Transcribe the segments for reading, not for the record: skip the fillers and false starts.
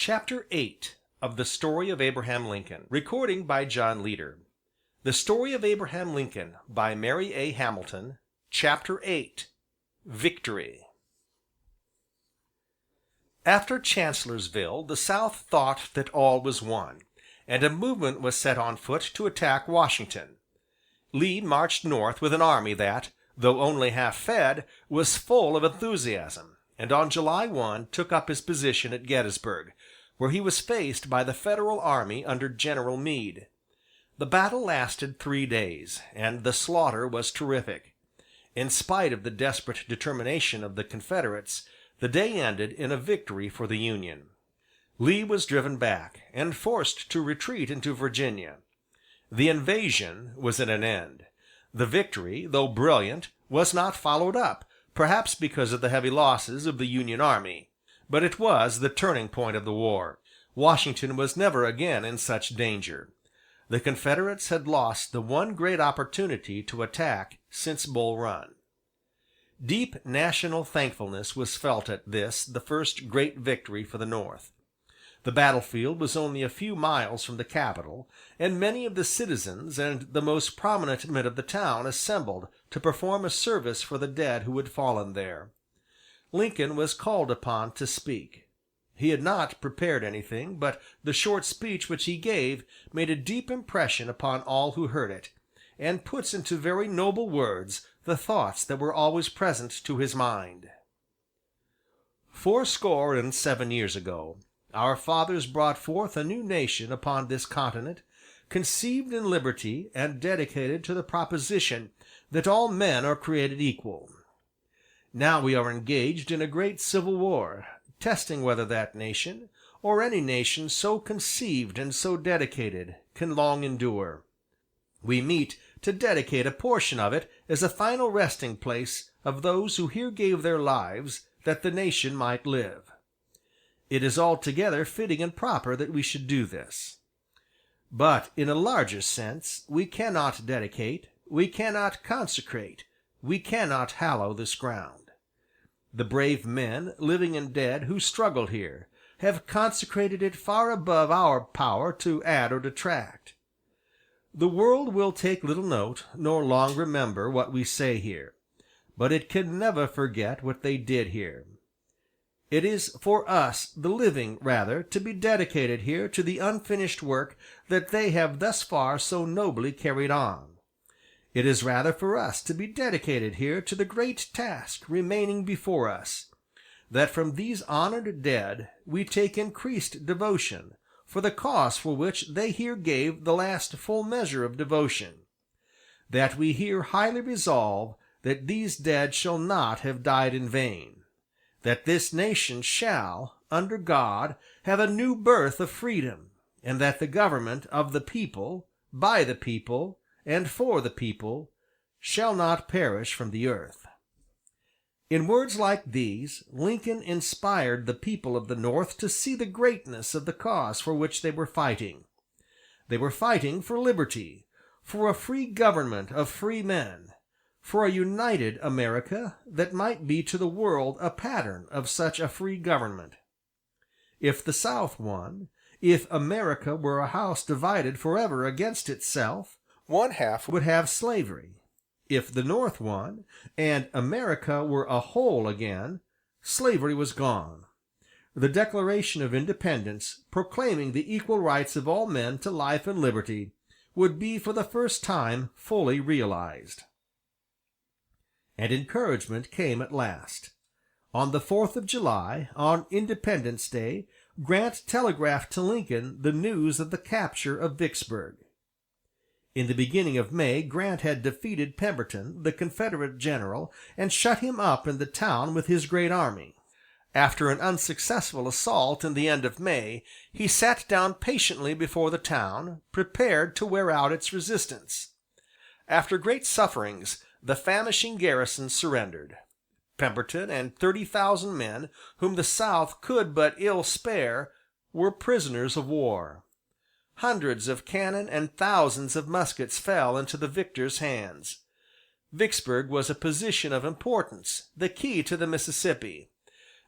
Chapter 8 of the Story of Abraham Lincoln. Recording by John Leader. The Story of Abraham Lincoln by Mary A. Hamilton. Chapter 8 Victory. After Chancellorsville, the South thought that all was won, and a movement was set on foot to attack Washington. Lee marched north with an army that, though only half fed, was full of enthusiasm, and on July 1 took up his position at Gettysburg, where he was faced by the Federal army under General Meade. The battle lasted 3 days, and the slaughter was terrific. In spite of the desperate determination of the Confederates, the day ended in a victory for the Union. Lee was driven back, and forced to retreat into Virginia. The invasion was at an end. The victory, though brilliant, was not followed up, perhaps because of the heavy losses of the Union army. But it was the turning point of the war. Washington was never again in such danger. The Confederates had lost the one great opportunity to attack since Bull Run. Deep national thankfulness was felt at this, the first great victory for the North. The battlefield was only a few miles from the capital, and many of the citizens and the most prominent men of the town assembled to perform a service for the dead who had fallen there. Lincoln was called upon to speak. He had not prepared anything, but the short speech which he gave made a deep impression upon all who heard it, and puts into very noble words the thoughts that were always present to his mind. 7 years ago, our fathers brought forth a new nation upon this continent, conceived in liberty and dedicated to the proposition that all men are created equal. Now we are engaged in a great civil war, testing whether that nation, or any nation so conceived and so dedicated, can long endure. We meet to dedicate a portion of it as a final resting place of those who here gave their lives that the nation might live. It is altogether fitting and proper that we should do this. But in a larger sense, we cannot dedicate, we cannot consecrate, we cannot hallow this ground. The brave men, living and dead, who struggled here, have consecrated it far above our power to add or detract. The world will take little note, nor long remember what we say here, but it can never forget what they did here. It is for us, the living, rather, to be dedicated here to the unfinished work that they have thus far so nobly carried on. It is rather for us to be dedicated here to the great task remaining before us, that from these honored dead we take increased devotion, for the cause for which they here gave the last full measure of devotion, that we here highly resolve that these dead shall not have died in vain, that this nation shall, under God, have a new birth of freedom, and that the government of the people, by the people, and for the people, shall not perish from the earth. In words like these, Lincoln inspired the people of the North to see the greatness of the cause for which they were fighting. They were fighting for liberty, for a free government of free men, for a united America that might be to the world a pattern of such a free government. If the South won, if America were a house divided forever against itself, one half would have slavery. If the North won, and America were a whole again, slavery was gone. The Declaration of Independence, proclaiming the equal rights of all men to life and liberty, would be for the first time fully realized. And encouragement came at last. On the 4th of July, on Independence Day, Grant telegraphed to Lincoln the news of the capture of Vicksburg. In the beginning of May, Grant had defeated Pemberton, the Confederate general, and shut him up in the town with his great army. After an unsuccessful assault in the end of May, he sat down patiently before the town, prepared to wear out its resistance. After great sufferings, the famishing garrison surrendered. Pemberton and 30,000 men, whom the South could but ill spare, were prisoners of war. Hundreds of cannon and thousands of muskets fell into the victors' hands. Vicksburg was a position of importance, the key to the Mississippi.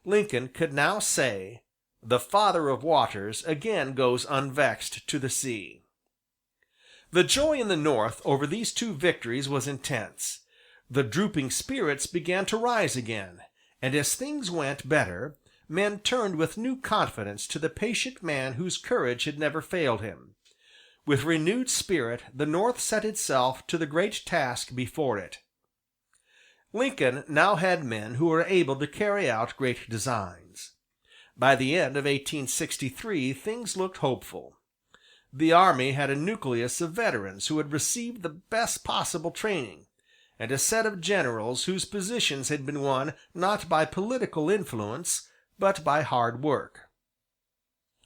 Lincoln could now say, The Father of Waters again goes unvexed to the sea. The joy in the North over these two victories was intense. The drooping spirits began to rise again, and as things went better, men turned with new confidence to the patient man whose courage had never failed him. With renewed spirit the North set itself to the great task before it. Lincoln now had men who were able to carry out great designs. By the end of 1863 things looked hopeful. The army had a nucleus of veterans who had received the best possible training, and a set of generals whose positions had been won not by political influence, but by hard work.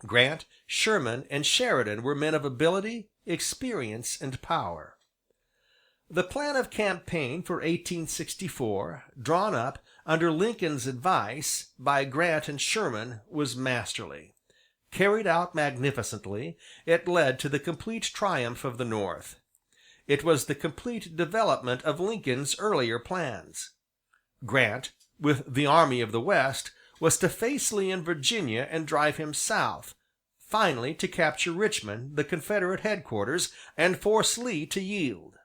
Grant, Sherman, and Sheridan were men of ability, experience, and power. The plan of campaign for 1864, drawn up, under Lincoln's advice, by Grant and Sherman, was masterly. Carried out magnificently, it led to the complete triumph of the North. It was the complete development of Lincoln's earlier plans. Grant, with the Army of the West, was to face Lee in Virginia and drive him south, finally to capture Richmond, the Confederate headquarters, and force Lee to yield.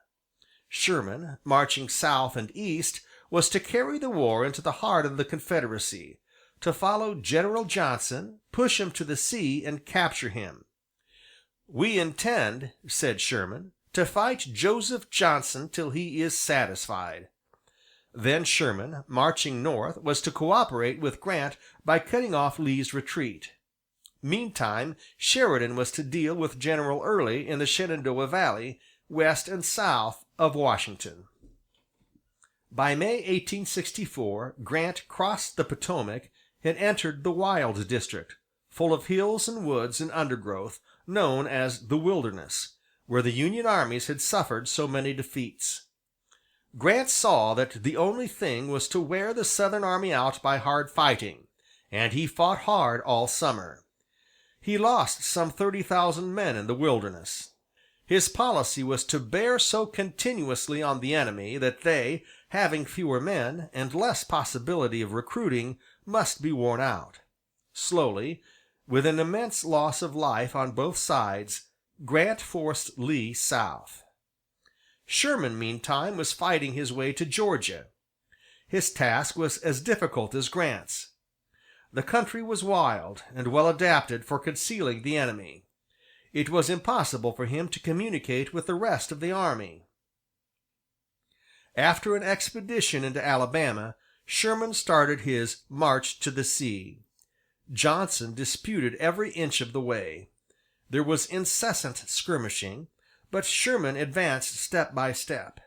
Sherman, marching south and east, was to carry the war into the heart of the Confederacy, to follow General Johnson, push him to the sea, and capture him. "We intend," said Sherman, "to fight Joseph Johnson till he is satisfied." Then Sherman, marching north, was to cooperate with Grant by cutting off Lee's retreat. Meantime, Sheridan was to deal with General Early in the Shenandoah Valley, west and south of Washington. By May 1864, Grant crossed the Potomac and entered the Wild District, full of hills and woods and undergrowth, known as the Wilderness, where the Union armies had suffered so many defeats. Grant saw that the only thing was to wear the Southern army out by hard fighting, and he fought hard all summer. He lost some 30,000 men in the Wilderness. His policy was to bear so continuously on the enemy that they, having fewer men and less possibility of recruiting, must be worn out. Slowly, with an immense loss of life on both sides, Grant forced Lee south. Sherman, meantime, was fighting his way to Georgia. His task was as difficult as Grant's. The country was wild, and well adapted for concealing the enemy. It was impossible for him to communicate with the rest of the army. After an expedition into Alabama, Sherman started his "march to the sea." Johnson disputed every inch of the way. There was incessant skirmishing, but Sherman advanced step by step.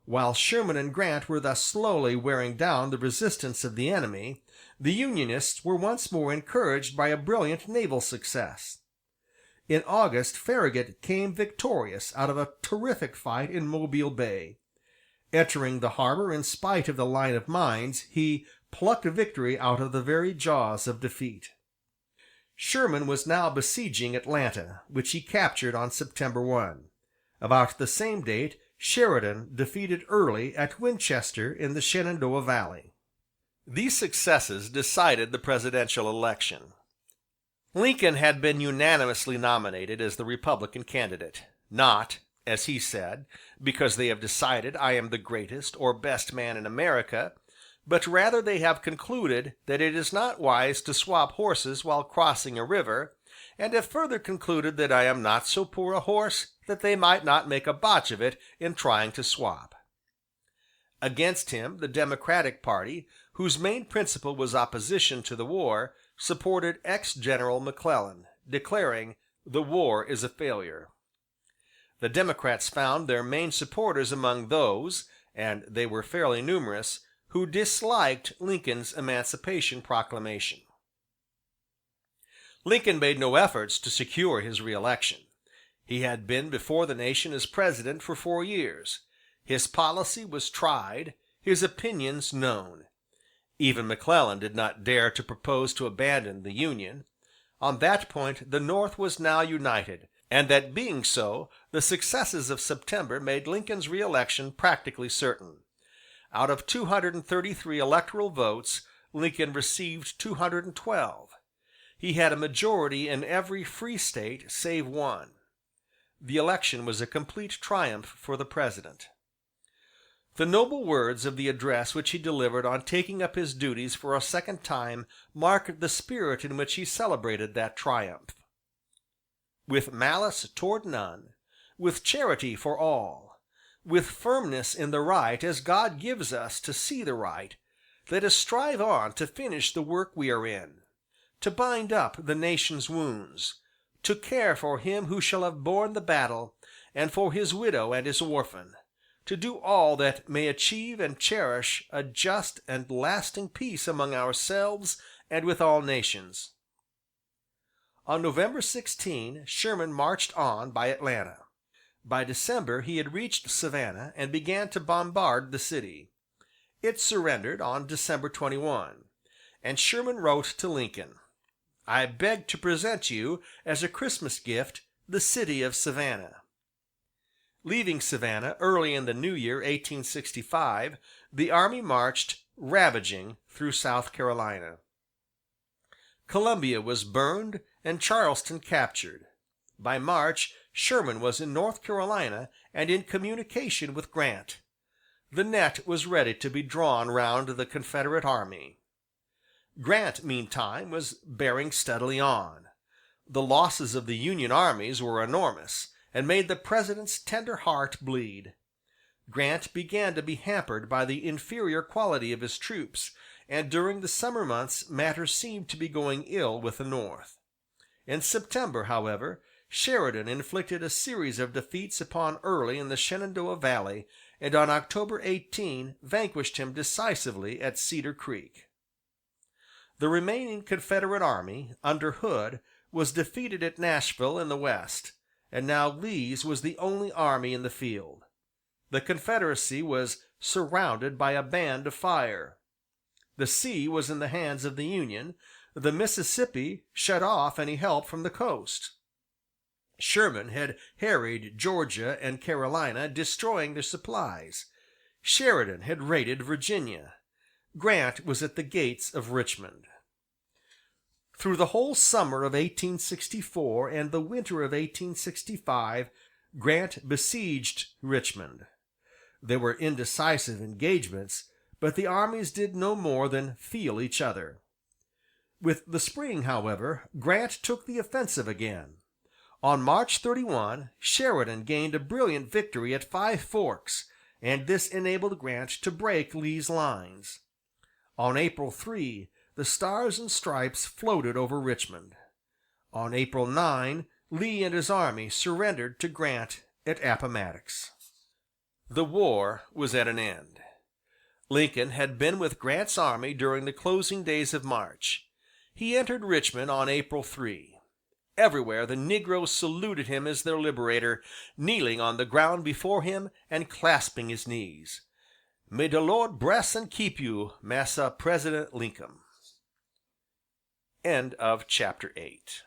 While Sherman and Grant were thus slowly wearing down the resistance of the enemy, the Unionists were once more encouraged by a brilliant naval success. In August, Farragut came victorious out of a terrific fight in Mobile Bay. Entering the harbor in spite of the line of mines, he plucked victory out of the very jaws of defeat. Sherman was now besieging Atlanta, which he captured on September 1. About the same date, Sheridan defeated Early at Winchester in the Shenandoah Valley. These successes decided the presidential election. Lincoln had been unanimously nominated as the Republican candidate, not, as he said, because they have decided I am the greatest or best man in America, but rather they have concluded that it is not wise to swap horses while crossing a river, and have further concluded that I am not so poor a horse that they might not make a botch of it in trying to swap. Against him, the Democratic party, whose main principle was opposition to the war, supported ex-General McClellan, declaring, "The war is a failure." The Democrats found their main supporters among those, and they were fairly numerous, who disliked Lincoln's Emancipation Proclamation. Lincoln made no efforts to secure his reelection. He had been before the nation as president for 4 years. His policy was tried, his opinions known. Even McClellan did not dare to propose to abandon the Union. On that point the North was now united, and that being so, the successes of September made Lincoln's reelection practically certain. Out of 233 electoral votes, Lincoln received 212. He had a majority in every free State save one. The election was a complete triumph for the President. The noble words of the address which he delivered on taking up his duties for a second time mark the spirit in which he celebrated that triumph. With malice toward none, with charity for all, with firmness in the right as God gives us to see the right, let us strive on to finish the work we are in, to bind up the nation's wounds, to care for him who shall have borne the battle, and for his widow and his orphan, to do all that may achieve and cherish a just and lasting peace among ourselves and with all nations. On November 16, Sherman marched on by Atlanta. By December he had reached Savannah and began to bombard the city. It surrendered on December 21, and Sherman wrote to Lincoln, "I beg to present you as a Christmas gift the city of Savannah." Leaving Savannah early in the new year 1865, the army marched, ravaging, through South Carolina. Columbia was burned and Charleston captured. By March, Sherman was in North Carolina and in communication with Grant. The net was ready to be drawn round the Confederate army. Grant, meantime, was bearing steadily on. The losses of the Union armies were enormous, and made the President's tender heart bleed. Grant began to be hampered by the inferior quality of his troops, and during the summer months matters seemed to be going ill with the North. In September, however, Sheridan inflicted a series of defeats upon Early in the Shenandoah Valley, and on October 18 vanquished him decisively at Cedar Creek. The remaining Confederate army, under Hood, was defeated at Nashville in the West, and now Lee's was the only army in the field. The Confederacy was surrounded by a band of fire. The sea was in the hands of the Union, the Mississippi shut off any help from the coast. Sherman had harried Georgia and Carolina, destroying their supplies. Sheridan had raided Virginia. Grant was at the gates of Richmond. Through the whole summer of 1864 and the winter of 1865, Grant besieged Richmond. There were indecisive engagements, but the armies did no more than feel each other. With the spring, however, Grant took the offensive again. On March 31, Sheridan gained a brilliant victory at Five Forks, and this enabled Grant to break Lee's lines. On April 3, the Stars and Stripes floated over Richmond. On April 9, Lee and his army surrendered to Grant at Appomattox. The war was at an end. Lincoln had been with Grant's army during the closing days of March. He entered Richmond on April 3. Everywhere the negroes saluted him as their liberator, kneeling on the ground before him and clasping his knees. "May the Lord bless and keep you, Massa President Lincoln." End of chapter 8.